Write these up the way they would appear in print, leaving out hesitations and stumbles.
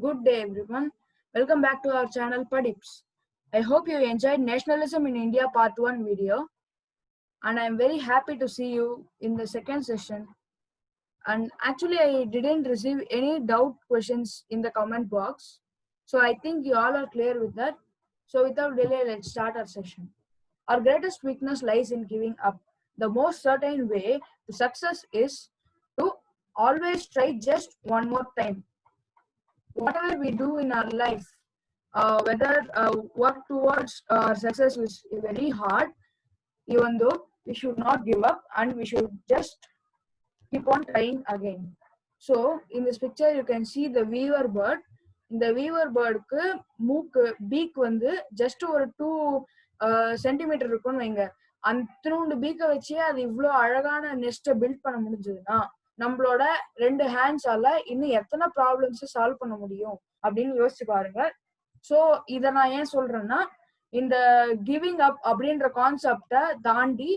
Good day everyone. Welcome back to our channel Padips. I hope you enjoyed Nationalism in India Part 1 video, and I am very happy to see you in the second session. And actually I didn't receive any doubt questions in the comment box. So I think you all are clear with that. So without delay, let's start our session. Our greatest weakness lies in giving up. The most certain way to success is to always try just one more time. Whatever we do in our life, whether work towards success is very hard, even though we should not give up and we should just keep on trying again. So in this picture you can see the weaver bird. இந்த viewer பேர்டுக்கு மூக்கு peak வந்து just ஒரு 2 centimetre இருக்கும்னு வைங்க. அந்த பீக்கை வச்சே அது இவ்வளோ அழகான நெஸ்ட்டை பில்ட் பண்ண முடிஞ்சதுன்னா நம்மளோட 2 ஹேண்ட்ஸால இன்னும் எத்தனை ப்ராப்ளம்ஸ் சால்வ் பண்ண முடியும் அப்படின்னு யோசிச்சு பாருங்க. ஸோ இதை நான் ஏன் சொல்றேன்னா, இந்த கிவிங் அப் அப்படின்ற கான்செப்டை தாண்டி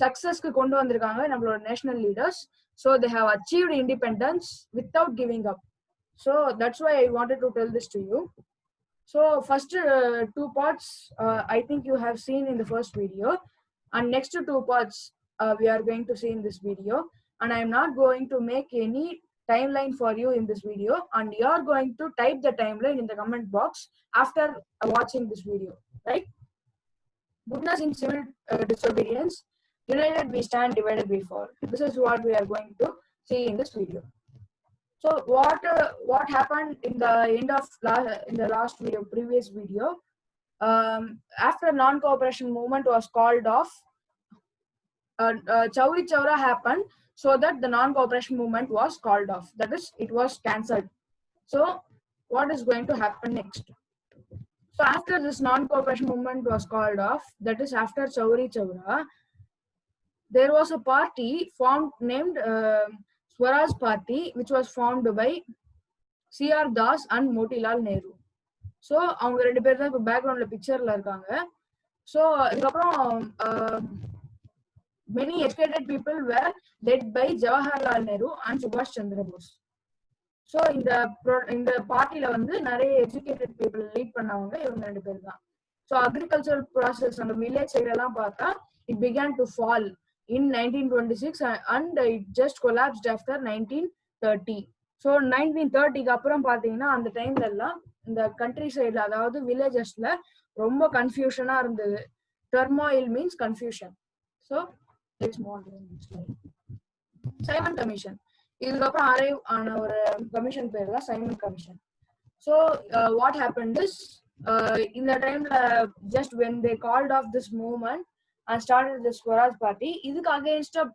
சக்சஸ்க்கு கொண்டு வந்திருக்காங்க நம்மளோட national leaders. So they have achieved independence without giving up. So that's why I wanted to tell this to you. So first 2 parts I think you have seen in the first video, and next 2 parts we are going to see in this video, and I am not going to make any timeline for you in this video, and you are going to type the timeline in the comment box after watching this video, right? Goodness in civil disobedience, united we stand, divided we fall. This is what we are going to see in this video. So what happened in the end of last video, previous video, after non-cooperation movement was called off, Chauri Chaura happened, so that the non-cooperation movement was called off. That is, it was cancelled. So what is going to happen next? So after this non-cooperation movement was called off, that is after Chauri Chaura, there was a party formed named Swaraj Party, which was formed by C.R. Das and Motilal Nehru. So அவங்க 2 பேர் தான் இப்போ பேக்ரவுண்ட்ல பிக்சர்ல இருக்காங்க. So இதுக்கப்புறம் many educated people were led by Jawaharlal Nehru and Subhash Chandra Bose. So இந்த பார்ட்டியில வந்து நிறைய எஜுகேட்டட் பீப்புள் லீட் பண்ணவங்க இவங்க 2 பேர் தான். ஸோ அக்ரிகல்ச்சரல் ப்ராசஸ் அந்த வில்லேஜ் சைடெல்லாம் பார்த்தா it began to fall in 1926 and it just collapsed after 1930. So 1930க்கு அப்புறம் பாத்தீங்கன்னா அந்த டைம்ல எல்லாம் இந்த கண்ட்ரி சைடுல, அதாவது வில்லேஜஸ்ல ரொம்ப கன்ஃபியூஷனா இருந்தது. Turmoil means confusion. So Simon commission, இதுக்கப்புறம் அரைவ் ஆன ஒரு கமிஷன் பேர் தான் Simon commission. So what happened is, இந்த டைம்ல just when they called off this movement and started the Swaraj Party, இதுக்கு against a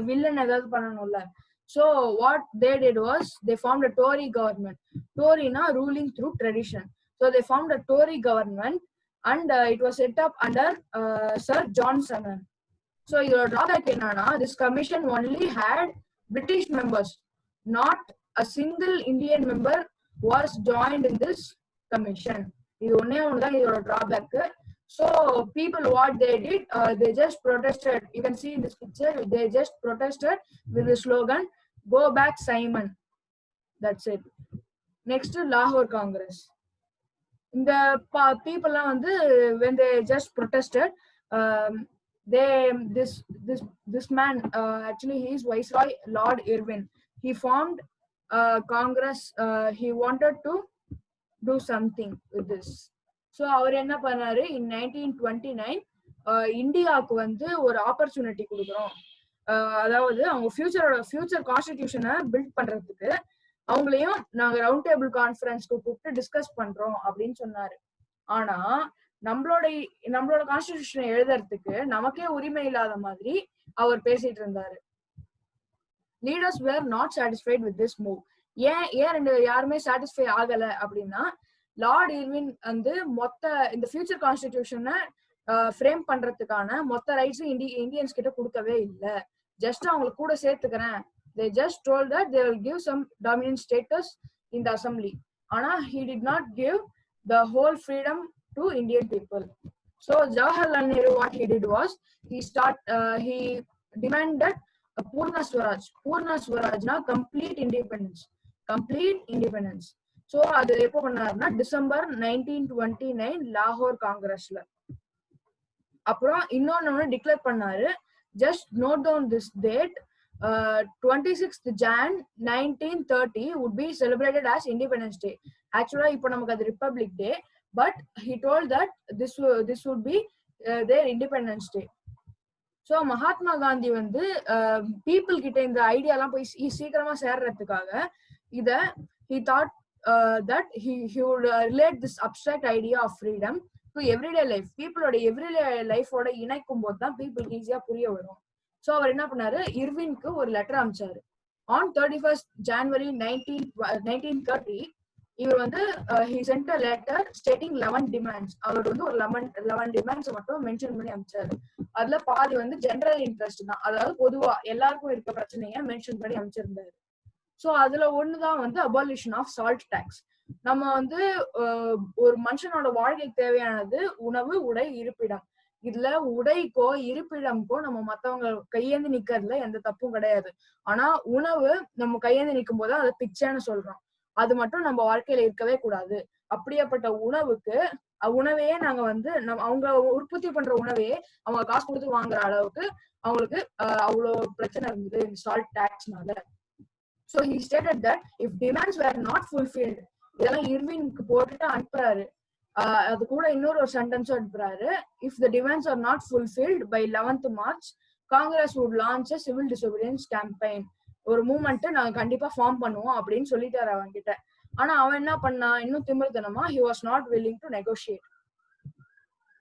villain ஏதாவது பண்ணணும்ல. So what they did was they formed a Tory government. Tory na ruling through tradition. So they formed a Tory government and it was set up under Sir John Sunderland. So your drawback enna, this commission only had British members, not a single Indian member was joined in this commission. இது ஒண்ணே ஒண்ணுதான் இதோட drawback. So people, what they did, they just protested. You can see in this picture, they just protested with the slogan, "Go back, Simon." That's it. Next, Lahore Congress. The people when they just protested, this man, actually he is Viceroy Lord Irwin. He formed Congress. He wanted to do something with this. So அவர் என்ன பண்ணாரு, in 1929 இந்தியாவுக்கு வந்து ஒரு opportunity கொடுக்குறோம், அதாவது அவங்க future கான்ஸ்டிடியூஷனை build பண்றதுக்கு அவங்களையும் நாங்க ரவுண்ட் டேபிள் கான்ஃபரன்ஸ்க்கு கூப்பிட்டு டிஸ்கஸ் பண்றோம் அப்படின்னு சொன்னாரு. ஆனா நம்மளோட கான்ஸ்டிடியூஷனை எழுதுறதுக்கு நமக்கே உரிமை இல்லாத மாதிரி அவர் பேசிட்டு இருந்தாரு. Leaders where not satisfied with this move. ஏன் யாருமே சாட்டிஸ்ஃபை ஆகல அப்படின்னா, லார்ட் இர்வின் வந்து இந்த ஃபியூச்சர் கான்ஸ்டிடியூஷனை ஃப்ரேம் பண்றதுக்கான மொத்த ரைட்ஸும் இந்தியன்ஸ் கிட்ட கொடுக்கவே இல்லை. ஜஸ்ட் அவங்களுக்கு கூட சேர்த்துக்கிறேன். they just told that they will give some dominant status in the assembly. ஆனா he did not give the whole freedom to Indian people. So Jawaharlal Nehru, what he did was he demanded a Purna Swaraj na complete independence. So அது எப்போ பண்ணாருன்னா December 1929 லாகூர் காங்கிரஸ்ல. அப்புறம் இன்னொன்னு declare பண்ணாரு. Just note down this date. 26th Jan 1930 would be celebrated as Independence Day. Actually இப்போ நமக்கு அது Republic Day, but he told that this would be their Independence Day. So Mahatma Gandhi வந்து பீப்புள் கிட்ட இந்த ஐடியாலாம் போய் சீக்கிரமா சேர்றதுக்காக இத he thought that he would relate this abstract idea of freedom to everyday life. பீப்புளோட எவ்ரிடே லைஃபோட இணைக்கும் போது தான் பீப்புளுக்கு ஈஸியா புரிய வரும். ஸோ அவர் என்ன பண்ணாரு, இர்வினுக்கு ஒரு லெட்டர் அனுப்பிச்சாரு. ஆன் 31st January 1930 இவர் வந்து he sent a letter stating 11 demands. அவர் வந்து ஒரு 11 demands மட்டும் மென்ஷன் பண்ணி அனுப்பிச்சாரு. அதுல பாதி வந்து ஜெனரல் இன்ட்ரெஸ்ட் தான், அதாவது பொதுவா எல்லாருக்கும் இருக்க பிரச்சனைய மென்ஷன் பண்ணி அனுப்பிச்சிருந்தாரு. ஸோ அதுல ஒண்ணுதான் வந்து அபாலிஷன் ஆஃப் சால்ட் டேக்ஸ். நம்ம வந்து ஒரு மனுஷனோட வாழ்க்கைக்கு தேவையானது உணவு, உடை, இருப்பிடம். இதுல உடைக்கோ இருப்பிடம்க்கோ நம்ம மத்தவங்க கையேந்து நிக்கிறதுல எந்த தப்பும் கிடையாது. ஆனா உணவு நம்ம கையேந்து நிற்கும் போது அதை பிச்சைன்னு சொல்றோம். அது மட்டும் நம்ம வாழ்க்கையில இருக்கவே கூடாது. அப்படியேப்பட்ட உணவையே நாங்க வந்து அவங்க உற்பத்தி பண்ற உணவையே அவங்க காசு கொடுத்து வாங்குற அளவுக்கு அவங்களுக்கு அவ்வளவு பிரச்சனை இருந்தது இந்த salt டாக்ஸ்னால. So he stated that if demands were not fulfilled, இதெல்லாம் இர்வினுக்கு போட்டுட்டு அனுப்புறாரு. அது கூட இன்னொரு சென்டென்ஸ் அனுப்புறாரு. If the demands are not fulfilled by 11th March, Congress would launch a civil disobedience campaign. ஒரு மூவ்மெண்ட் நாங்க கண்டிப்பா ஃபார்ம் பண்ணுவோம் அப்படின்னு சொல்லிட்டாரு அவங்க கிட்ட. ஆனா அவன் என்ன பண்ணா, இன்னும் திமிர்த்தனமா he was not willing to negotiate.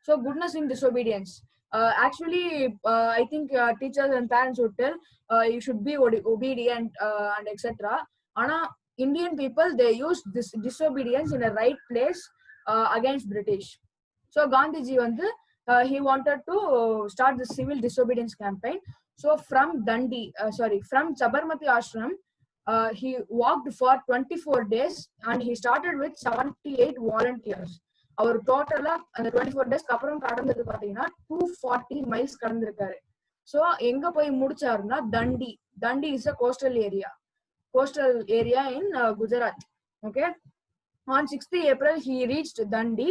So goodness in disobedience. Actually, I think teachers and parents would tell you should be obedient and etc. Ana Indian people, they used this disobedience in a right place against British. So Gandhiji vandu he wanted to start the civil disobedience campaign. So from from Sabarmati ashram, he walked for 24 days and he started with 78 volunteers. அவர் டோட்டலா அந்த 24 டேஸ்க்கு அப்புறம் கடந்தது பாத்தீங்கன்னா 240 miles கடந்திருக்காரு. So எங்க போய் முடிச்சாருன்னா Dandi is a coastal area in Gujarat. Okay, on 6th April he reached Dandi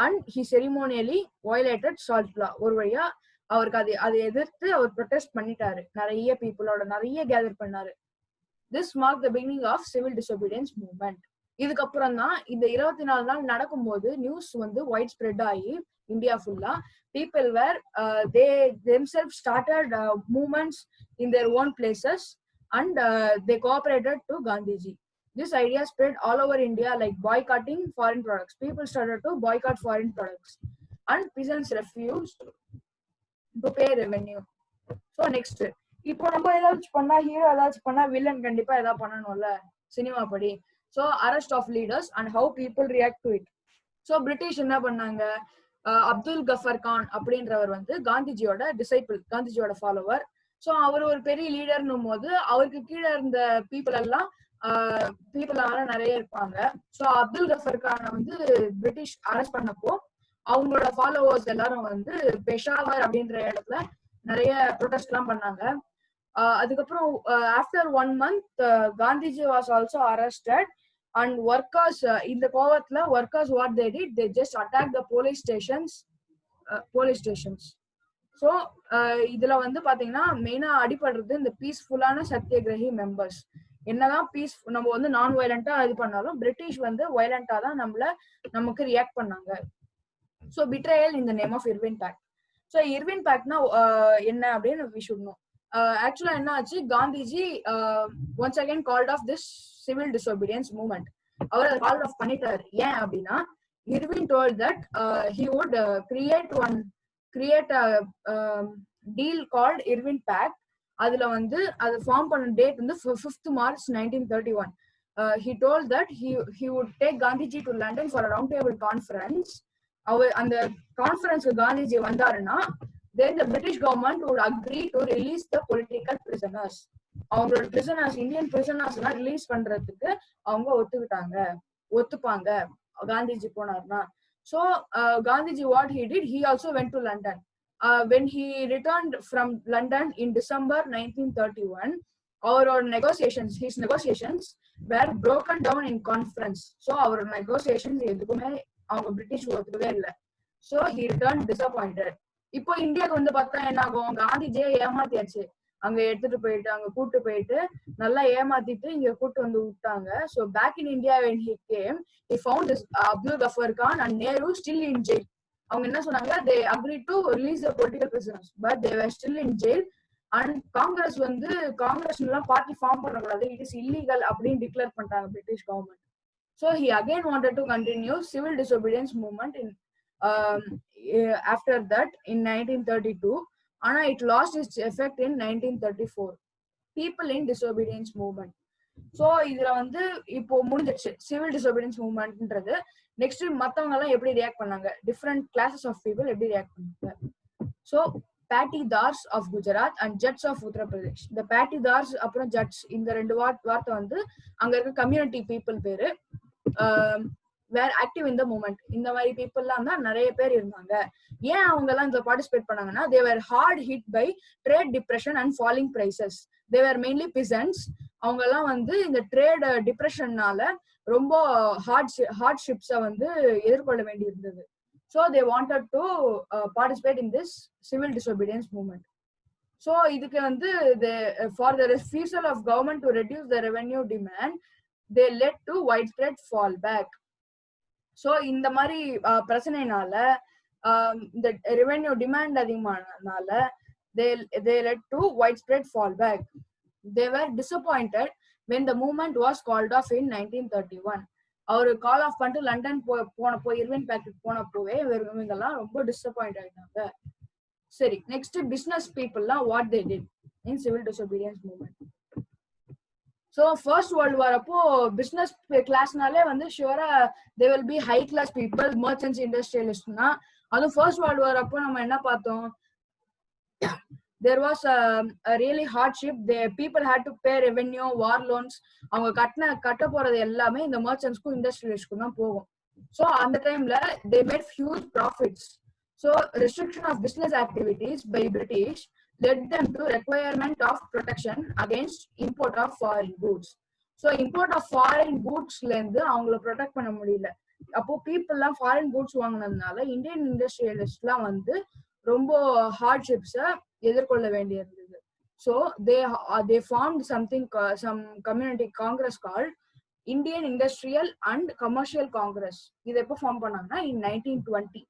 and he ceremonially violated salt law. ஒரு வழியா அவருக்கு அதை எதிர்த்து அவர் ப்ரொடெஸ்ட் பண்ணிட்டாரு. நிறைய கேதர் பண்ணாரு. This marked the beginning of civil disobedience movement. இதுக்கப்புறம் தான் இந்த 24 நாள் நடக்கும்போது நியூஸ் வந்து வைட் ஸ்ப்ரெட் ஆகி இந்தியா ஃபுல்லா people were they themselves started movements in their own places and they cooperated to Gandhiji. This idea spread all over India, like boycotting foreign products. People started to boycott foreign products and peasants refused to pay revenue. So next, இப்போ நம்ம ஏதாச்சும் பண்ணா hero ஏதாச்சும் பண்ணா villain கண்டிப்பா ஏதாவது பண்ணணும்ல cinema படி. So arrest of leaders and how people react to it. So British என்ன பண்ணாங்க, அப்துல் கஃபர் கான் அப்படின்றவர் வந்து காந்திஜியோட டிசைபிள், காந்திஜியோட ஃபாலோவர். ஸோ அவர் ஒரு பெரிய லீடர்னும் போது அவருக்கு கீழே இருந்த பீப்புள் எல்லாம் நிறைய இருப்பாங்க. ஸோ அப்துல் கஃபர் கானை வந்து பிரிட்டிஷ் அரெஸ்ட் பண்ணப்போ அவங்களோட ஃபாலோவர்ஸ் எல்லாரும் வந்து பெஷாவர் அப்படின்ற இடத்துல நிறைய ப்ரொடெஸ்ட் எல்லாம் பண்ணாங்க. அதுக்கப்புறம் after 1 month Gandhiji was also arrested and workers in the கோவத்துல workers what they did, they just attacked the police stations. So இதுல வந்து பாத்தீங்கன்னா மெயினா அடிபடுறது இந்த பீஸ்ஃபுல்லான சத்தியகிரகி மெம்பர்ஸ். என்னதான் நம்ம வந்து நான் வயலண்டா இது பண்ணாலும் பிரிட்டிஷ் வந்து வயலண்டா தான் நமக்கு ரியாக்ட் பண்ணாங்க. So betrayal in the name of Irwin pact. So Irwin pactனா என்ன அப்படின்னு we should know. Actually என்ன ஆச்சு, Gandhiji once again called off this civil disobedience movement. அவர் அதை கால் ஆஃப் பண்ணிட்டாரு. ஏன் அப்படின்னா Irwin told that he would create a deal called Irwin pact. அதுல வந்து அது ஃபார்ம் பண்ண டேட் வந்து 5th March 1931. He told that he would take Gandhiji to London for a round table conference. அவர் அந்த கான்ஃபரன்ஸ்க்கு காந்திஜி வந்தாருன்னா then the British government would agree to release the political prisoners. அவங்களோட prisoners, Indian prisoners எல்லாம் release பண்றதுக்கு அவங்க ஒத்துப்பாங்க Gandhiji போனார்னா. So Gandhiji what he did, he also went to London. When he returned from London in December 1931, his negotiations were broken down in conference. So our negotiations எதுக்குமே அவங்க British ஒத்துக்கவே இல்லை. So he returned disappointed. இப்போ இந்தியாவுக்கு வந்து பார்த்தா என்ன ஆகும், காந்திஜியை ஏமாத்தியாச்சு, அங்க எடுத்துட்டு போயிட்டு அங்க கூட்டு போயிட்டு நல்லா ஏமாத்திட்டு இங்க கூட்டு வந்து விட்டாங்க. So back in India when he came, he found this Abdul Ghaffar Khan and Nehru still in jail. அவங்க என்ன சொன்னாங்க, they agreed to release the political prisoners, but they were still in jail. And Congress வந்து காங்கிரஸ்லாம் party form பண்ணக்கூடாது, it is illegal அப்படின்னு declare பண்ணிட்டாங்க British government. So he again wanted to continue civil disobedience movement in after that in 1932. ஆனா it lost its effect in 1934. People in disobedience movement. So இதுல வந்து இப்போ முடிஞ்சிச்சு civil disobedience மூவ்மெண்ட்ன்றது. Next மத்தவங்க எல்லாம் எப்படி ரியாக்ட் பண்ணாங்க, டிஃப்ரெண்ட் கிளாஸஸ் ஆஃப் பீப்புள் எப்படி ரியாக்ட் பண்ணாங்க. So patidars of Gujarat and judges of Uttar Pradesh. இந்த patidars அப்புறம் judges இந்த ரெண்டு வார்த்தை வந்து அங்க இருக்க கம்யூனிட்டி பீப்புள் பேரு. வேர் ஆக்டிவ் இன் த மூமெண்ட். இந்த மாதிரி பீப்புள்லாம் தான் நிறைய பேர் இருந்தாங்க. ஏன் அவங்க எல்லாம் இதுல பார்ட்டிசிபேட் பண்ணாங்கன்னா, they were hard hit by trade depression and falling prices. they were mainly peasants. அவங்க எல்லாம் வந்து இந்த ட்ரேட் டிப்ரெஷன்னால ரொம்ப ஹார்ட்ஷிப்ஸை வந்து எதிர்கொள்ள வேண்டி இருந்தது. So they wanted to participate in this civil disobedience movement. So இதுக்கு வந்து for the refusal of government to reduce the revenue demand, they led to widespread fallback. So இந்த மாதிரி பிரச்சனைனால இந்த ரெவென்யூ டிமாண்ட் அதிகமானனால they led to widespread fallback. They were disappointed when the movement was called off in 1931. அவரு call off பண்ணிட்டு London போனப்போ Irwin pact போனப்போவே இவங்கெல்லாம் ரொம்ப டிசப்பாயிண்ட் ஆயிட்டாங்க. சரி, நெக்ஸ்ட் பிசினஸ் பீப்புள்லாம் what they did in civil disobedience movement. So first world war அப்போ பிசினஸ் கிளாஸ்னாலே வந்து ஷுவரா they will be high class people, merchants, இண்டஸ்ட்ரியலிஸ்ட்னா. அதுவும் ஃபர்ஸ்ட் வேர்ல்டு வார் அப்போ நம்ம என்ன பார்த்தோம், there was a really hardship. The people had to pay revenue, war loans. அவங்க கட்ட போறது எல்லாமே இந்த மர்ச்சன்ட்ஸ்க்கும் இண்டஸ்ட்ரியலிஸ்ட்க்கும் தான் போகும். ஸோ அந்த டைம்ல they made huge profits. So restriction of business activities by British led them to requirement of protection against import of foreign goods. So import of foreign goodsல இருந்து அவங்கள ப்ரொடெக்ட் பண்ண முடியல. அப்போ பீப்புள்லாம் ஃபாரின் கூட்ஸ் வாங்கினதுனால இந்தியன் இண்டஸ்ட்ரியலிஸ்ட்லாம் வந்து ரொம்ப ஹார்ட்ஷிப்ஸை எதிர்கொள்ள வேண்டி இருந்தது. So they formed some community congress called Indian Industrial and Commercial Congress. இதை எப்போ ஃபார்ம் பண்ணாங்கன்னா in 1920.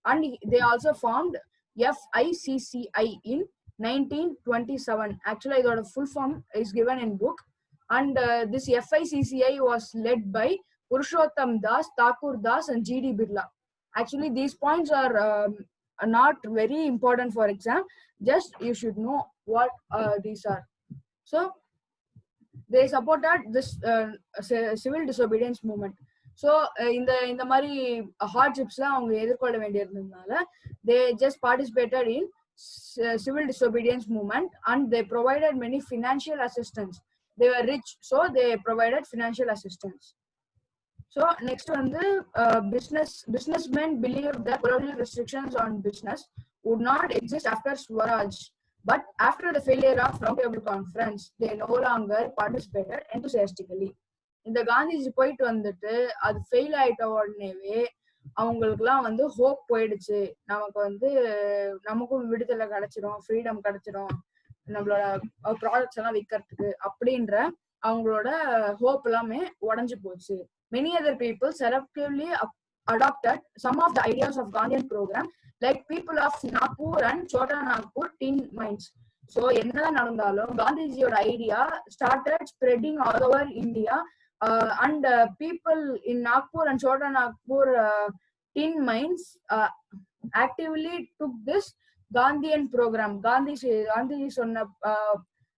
and they also formed FICCI in 1927. actually இதோட full form is given in book. and this FICCI was led by Purushottam Das, Thakur Das and GD Birla. actually these points are not very important for exam, just you should know what these are. So they supported this civil disobedience movement. So இந்த மாதிரி ஹார்ட்ஷிப்ஸ்லாம் அவங்க எதிர்கொள்ள வேண்டி இருந்ததுனால they just participated in civil disobedience movement and they provided many financial assistance. they were rich, so they provided financial assistance. So next வந்து businessmen believed that colonial restrictions on business would not exist after Swaraj, but after the failure of Round Table Conference they no longer participated enthusiastically. இந்த காந்திஜி போயிட்டு வந்துட்டு அது fail ஆயிட்ட உடனேவே அவங்களுக்குலாம் வந்து hope போயிடுச்சு, நமக்கும் விடுதலை கிடைச்சிரும், ஃப்ரீடம் கிடைச்சிரும், நம்மளோட ப்ராடக்ட்ஸ் எல்லாம் விற்கிறதுக்கு அப்படின்ற அவங்களோட ஹோப் எல்லாமே உடஞ்சு போச்சு. Many other people selectively adopted some of the ideas of Gandhian program, like people of Nagpur and Chota Nagpur tin mines. So என்னதான் நடந்தாலும் காந்திஜியோட idea started spreading all over India, and people in Nagpur and Chota Nagpur tin mines actively took this Gandhian program. Gandhiji சொன்ன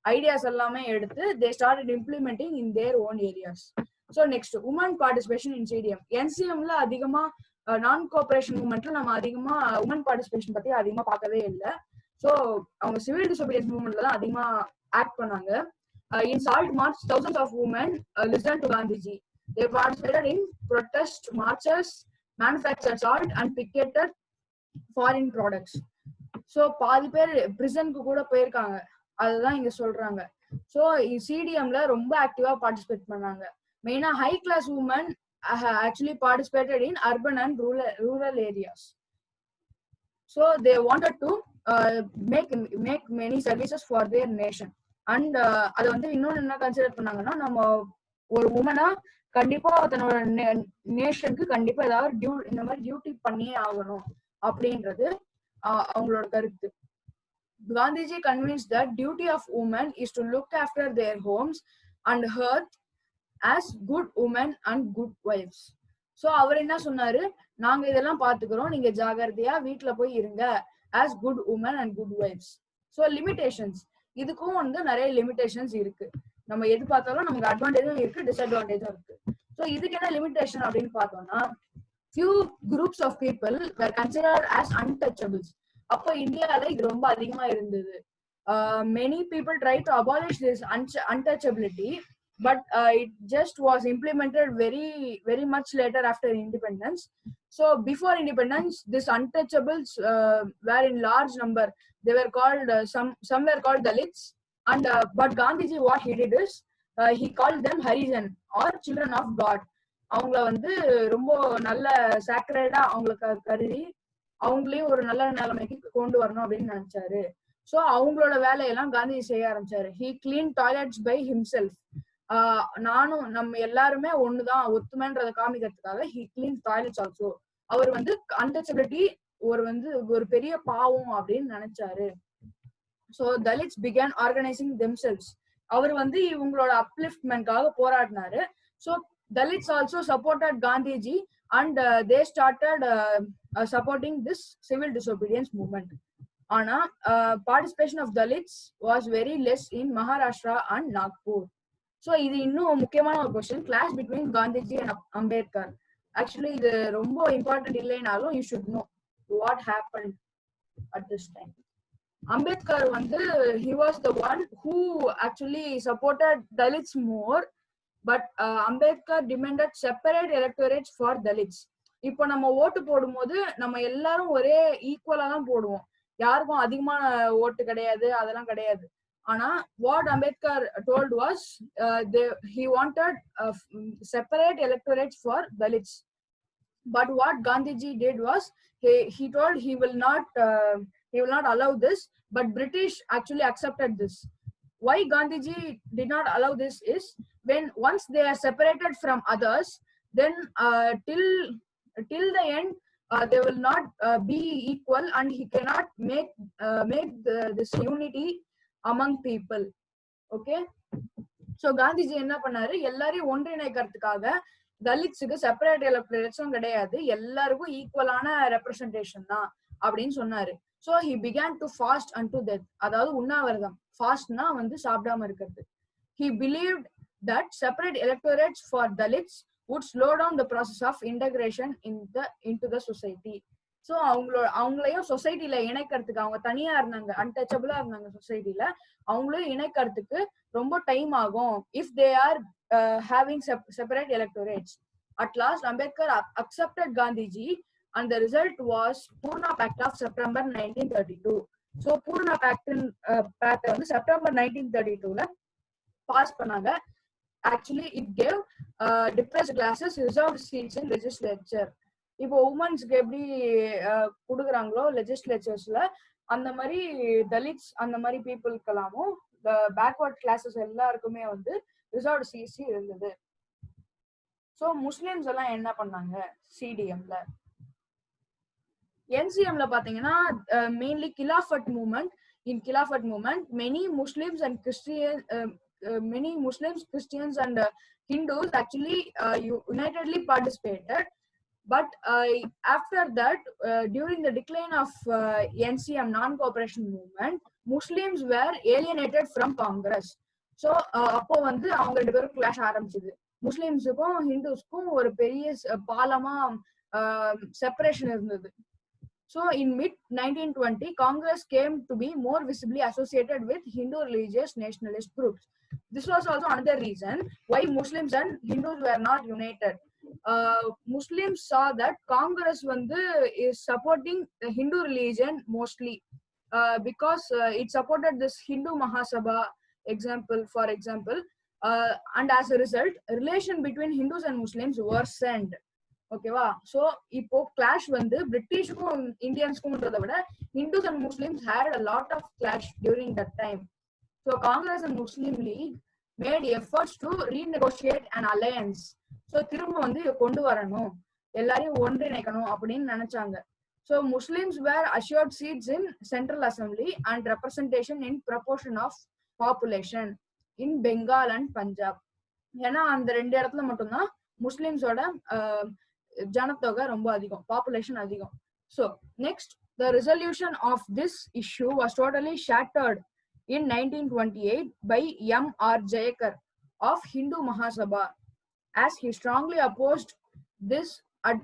ideas எல்லாமே எடுத்து they started implementing in their own areas. So next, women participation in CDM. NCMல அதிகமா நான் cooperation மூவ்மெண்ட்ல நம்ம அதிகமா woman participation பத்தி அதிகமா பார்க்கவே இல்லை. ஸோ அவங்க சிவில் டிசோபீடியன்ஸ் மூவ்மெண்ட்ல தான் அதிகமா ஆக்ட் பண்ணாங்க. In Salt March, thousands of women listened to Gandhiji. They participated in protest marches, manufactured salt and picketed foreign products. So பாதி பேர் பிரிசனுக்கு கூட போயிருக்காங்க, அதுதான் இங்க சொல்றாங்க. ஸோ சிடிஎம்ல ரொம்ப ஆக்டிவா பார்ட்டிசிபேட் பண்ணாங்க. Main high class women actually participated in urban and rural areas. So they wanted to make many services for their nation. And அதை வந்து இன்னொன்னு என்ன கன்சிடர் பண்ணாங்கன்னா, நம்ம ஒரு உமனா கண்டிப்பா தன்னோட நேஷனுக்கு கண்டிப்பா ஏதாவது இந்த மாதிரி டியூட்டி பண்ணியே ஆகணும் அப்படின்றது அவங்களோட கருத்து. Gandhiji convinced that duty of women is to look after their homes and hearth as good women and good wives. So அவர் என்ன சொன்னாரு, நாங்க இதெல்லாம் பாத்துக்கிறோம், நீங்க ஜாகிரதையா வீட்டுல போய் இருங்க as good women and good wives. So limitations, இதுக்கும் வந்து நிறைய லிமிடேஷன்ஸ் இருக்கு. நம்ம எது பார்த்தாலும் நமக்கு அட்வான்டேஜும் இருக்கு, டிஸ்அட்வான்டேஜும் இருக்கு. ஸோ இதுக்கு என்ன லிமிடேஷன் அப்படின்னு பார்த்தோம்னா, few groups of people were considered as untouchables. அப்போ இந்தியால இது ரொம்ப அதிகமா இருந்தது. Many people tried to abolish this untouchability, but it just was implemented very much later after independence. So before independence, these untouchables were in large number. They were called some were called Dalits, and but Gandhiji, what he did is he called them Harijan or children of God. அவங்கள வந்து ரொம்ப நல்ல சாக்ரேடா அவங்களுக்கு கருதி அவங்களையும் ஒரு நல்ல நிலைமைக்கு கொண்டு வரணும் அப்படின்னு நினைச்சாரு. ஸோ அவங்களோட வேலையெல்லாம் காந்திஜி செய்ய ஆரம்பிச்சாரு. He clean toilets by himself. நானும் நம்ம எல்லாருமே ஒண்ணுதான் ஒத்துமைன்றதை காமிக்கிறதுக்காக ஹி கிளீன் டாய்லெட்ஸ் ஆல்சோ. அவர் வந்து அன்டச்சபிலிட்டி ஒரு பெரிய பாவம் அப்படின்னு நினைச்சாரு. So Dalits began organising themselves. அவர் வந்து இவங்களோட அப்லிஃப்ட்மெண்ட்காக போராடினாரு. So Dalits also supported Gandhiji, and they started supporting this civil disobedience movement. Ana participation of Dalits was very less in Maharashtra and Nagpur. So இது இன்னும் முக்கியமான ஒரு question, clash between Gandhiji and Ambedkar. Actually இது ரொம்ப important இல்லைனாலும் you should know what happened at this time. Ambedkar வந்து he was the one who actually supported Dalits more. But Ambedkar demanded separate electorates for Dalits. இப்போ நம்ம ஓட்டு போடும்போது நம்ம எல்லாரும் ஒரே ஈக்குவலா தான் போடுவோம், யாருக்கும் அதிகமான ஓட்டு கிடையாது, அதெல்லாம் கிடையாது. ஆனா what Ambedkar told was he wanted separate electorates for Dalits. But what Gandhiji did was he told he will not allow this, but British actually accepted this. Why Gandhiji did not allow this is, when once they are separated from others, then till the end they will not be equal, and he cannot make this unity among people. Okay, so Gandhiji என்ன பண்ணாரு, எல்லாரையும் ஒன்றிணைக்கிறதுக்காக தலித்ஸுக்கு separate எலக்டரேட்ஸும் கிடையாது, எல்லாருக்கும் ஈக்குவலான representation தான் அப்படின்னு சொன்னாரு. So he began to fast unto death. அதாவது உண்ணாவிரதம். ஃபாஸ்ட்னா வந்து சாப்பிடாம இருக்கிறது. He believed that separate electorates for Dalits would slow down the process of integration into the society. So அவங்களையும் சொசைட்டில இணைக்கிறதுக்கு, அவங்க தனியா இருந்தாங்க, அன்டச்சபிளா இருந்தாங்க சொசைட்டில, அவங்களையும் இணைக்கிறதுக்கு ரொம்ப டைம் ஆகும் if they are having separate electorates. At last Ambedkar accepted Gandhiji, and the result was Purna Pact of September 1932. So Purna Pact வந்து செப்டம்பர் 1932ல பாஸ் பண்ணாங்க. Actually it gave depressed classes reserved seats in legislature. இப்போ உமன்ஸ்க்கு எப்படி கொடுக்குறாங்களோ லெஜிஸ்லேச்சர்ஸ்ல, அந்த மாதிரி தலித்ஸ் அந்த மாதிரி பீப்புளுக்கெல்லாமும் backward classes எல்லாருக்குமே வந்து ரிசர்வ்ட் சீட்ஸ் இருந்தது. ஸோ முஸ்லிம்ஸ் எல்லாம் என்ன பண்ணாங்க சிடிஎம்ல? NCMல பாத்தீங்கன்னா mainly Khilafat movement. In Khilafat movement many Muslims, Christians and Hindus actually unitedly participated. But after that, during the decline of NCM non-cooperation movement, Muslims were alienated from Congress. So அப்போ வந்து அவங்க ரெண்டு பேரும் கிளாஷ் ஆரம்பிச்சது. முஸ்லிம்ஸுக்கும் ஹிந்துஸ்க்கும் ஒரு பெரிய பாலமா செப்பரேஷன் இருந்தது. So in mid-1920, Congress came to be more visibly associated with Hindu religious nationalist groups. This was also another reason why Muslims and Hindus were not united. Muslims saw that Congress is supporting the Hindu religion mostly because it supported this Hindu Mahasabha. For example, and as a result relation between Hindus and Muslims worsened. ஓகேவா? So இப்போ clash வந்து பிரிட்டிஷ்க்கும் இந்தியன்ஸ்க்கும்ன்றதை விட Hindus and Muslims had a lot of clash during that time. So Congress and Muslim League made efforts to renegotiate and alliance. So திரும்ப வந்து கொண்டு வரணும், எல்லாரையும் ஒன்றிணைக்கணும் அப்படின்னு நினைச்சாங்க. So Muslims were assured seats in central assembly and representation in proportion of population in Bengal and Punjab. ஏன்னா அந்த ரெண்டு இடத்துல மட்டும்தான் முஸ்லிம்ஸோட ஜனத்தொகை ரொம்ப அதிகம், பாப்புலேஷன் அதிகம். So next, the resolution of this issue was totally shattered in 1928 by M.R. Jayakar of Hindu Mahasabha, as he strongly opposed this at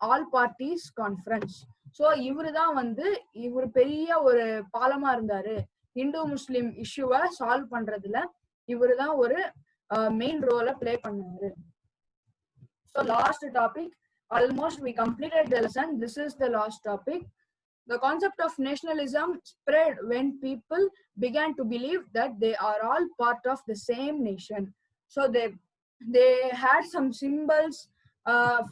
all parties conference. So இவருதான் வந்து இவர் பெரிய ஒரு பாலமா இருந்தாரு ஹிந்து முஸ்லிம் இஷ்யூவை சால்வ் பண்றதுல. இவருதான் ஒரு மெயின் ரோலை பிளே பண்ணாரு. So last topic, almost we completed the lesson. This is the last topic. The concept of nationalism spread when people began to believe that they are all part of the same nation. So they had some symbols.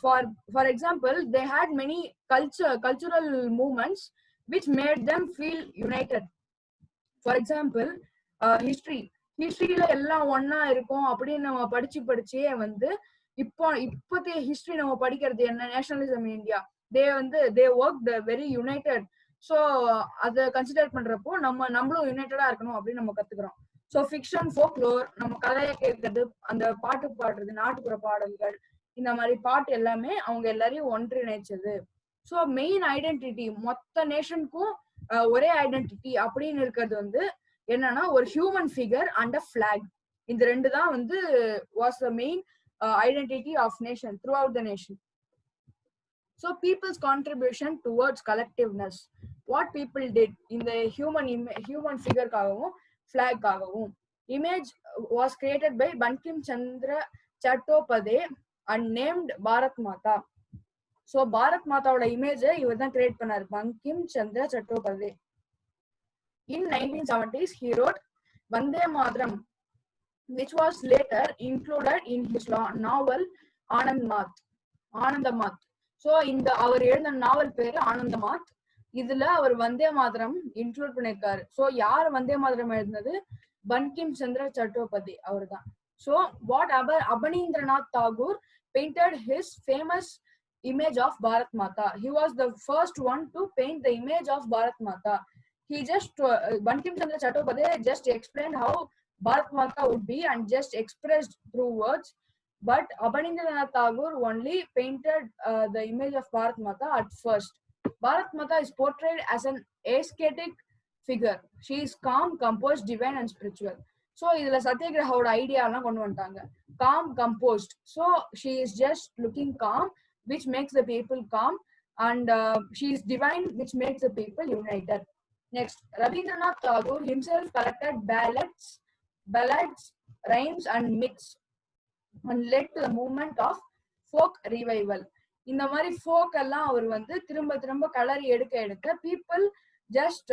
For example, they had many cultural movements which made them feel united. For example, ஹிஸ்டரியில எல்லாம் ஒன்னா இருக்கும் அப்படின்னு நம்ம படிச்சே வந்து இப்போதைய history நம்ம படிக்கிறது என்ன, nationalism in India, they work very United. So அதை கன்சிடர் பண்றப்போ நம்மளும் யுனைடடா இருக்கணும் அப்படின்னு நம்ம கத்துக்கிறோம். ஸோ ஃபிக்ஷன், ஃபோக்லோர், நம்ம கதையை கேட்கறது, அந்த பாட்டு பாடுறது, நாட்டுப்புற பாடல்கள், இந்த மாதிரி பாட்டு எல்லாமே அவங்க எல்லாரையும் ஒன்றிணைச்சது. ஸோ மெயின் ஐடென்டிட்டி, மொத்த நேஷனுக்கும் ஒரே ஐடென்டிட்டி அப்படின்னு இருக்கிறது வந்து என்னன்னா ஒரு human figure and a flag. இந்த ரெண்டு தான் வந்து was the main identity of nation throughout the nation. So people's contribution towards collectiveness, what people did in the human figure காகவும் flag காகவும். Image was created by Bankim Chandra Chattopadhyay and named Bharat Mata. So Bharat Mataவோட இமேஜை இவர் தான் create பண்ணார், பங்கிம் சந்திர Chattopadhyay. In 1970s he wrote Vande Mataram, which was later included in his novel Anandamath. So இந்த அவர் எழுதின நாவல் பேரு ஆனந்தமாத். இதுல அவர் Vande Mataram include பண்ணிருக்காரு. So யார் வந்தே மாதரம் எழுதினது? பங்கிம் சந்திர சட்டோபாத்யாய் அவர் தான். So what Abanindranath Tagore painted his famous image of Bharat Mata. He was the first one to paint the image of Bharat Mata. He just Bankim Chandra Chattopadhyay just explained how Bharat Mata would be and just expressed through words, but Abanindranath Tagore only painted the image of Bharat Mata at first. Bharat Mata is portrayed as an ascetic figure. She is calm, composed, divine and spiritual. So idhula satyagrahoda idea la kondu vandanga, calm, composed. So she is just looking calm, which makes the people calm, and she is divine, which makes the people united. Next, Rabindranath Tagore himself collected ballads, rhymes and myths and led to the movement of folk revival. இந்த மாதிரி folk எல்லாம் அவர் வந்து திரும்ப கலரி எடுக்க people just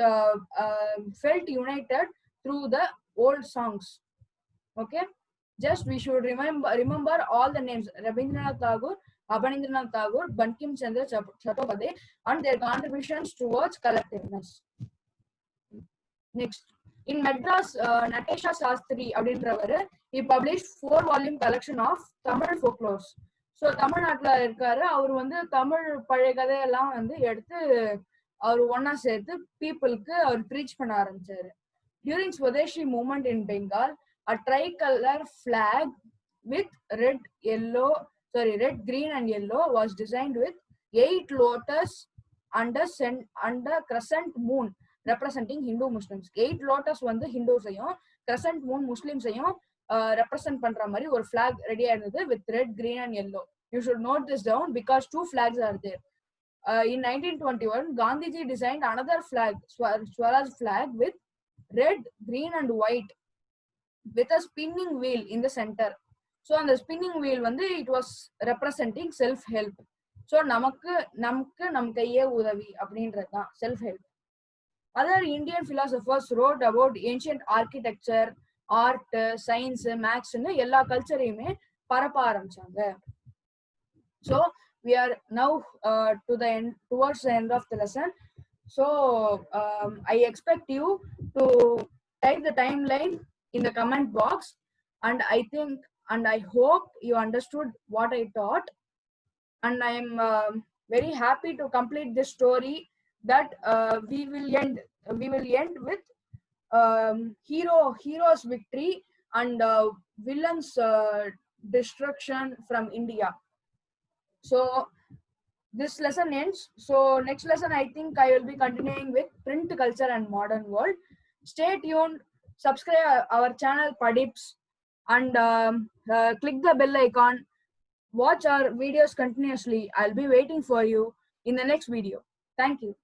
felt united through the old songs. Okay, just we should remember all the names: Rabindranath Tagore, Abanindranath Tagore, Bankim Chandra Chattopadhyay, and their contributions towards collectiveness. Next, in Madras, Natesha Shastri அப்படின்றவர் he published 4-volume collection of Tamil folklores. So தமிழ்நாட்டில் இருக்காரு அவர் வந்து தமிழ் பழைய கதையெல்லாம் வந்து எடுத்து அவர் ஒன்னா சேர்த்து பீப்புளுக்கு அவர் ப்ரீச் பண்ண ஆரம்பிச்சாரு. During Swadeshi movement in Bengal, a tricolor flag with red, green and yellow was designed with 8 lotus under crescent moon representing Hindu Muslims. 8 lotus வந்து ஹிந்துஸையும் crescent moon முஸ்லிம்ஸையும் represent பண்ற மாதிரி ஒரு flag ரெடியா இருந்தது with red, green and yellow. You should note this down because 2 flags are there. In 1921, Gandhiji designed another flag, Swaraj flag, with red, green and white with a spinning wheel in the center. So on the spinning wheel வந்து it was representing self-help. So நமக்கு நம் கையே உதவி அப்படின்றது தான் self-help. Other Indian philosophers wrote about ancient architecture, art, science, மேக்ஸ்னு எல்லா கல்ச்சரையுமே பரப்ப ஆரம்பிச்சாங்க. So we are now to the end, towards the end of the lesson. So I expect you to type the timeline in the comment box, and I think and I hope you understood what I taught, and I am very happy to complete this story that we will end with hero's victory and villain's destruction from India. So this lesson ends. So next lesson I think I will be continuing with print culture and modern world. Stay tuned, subscribe our channel Padips, and click the bell icon. Watch our videos continuously. I'll be waiting for you in the next video. Thank you.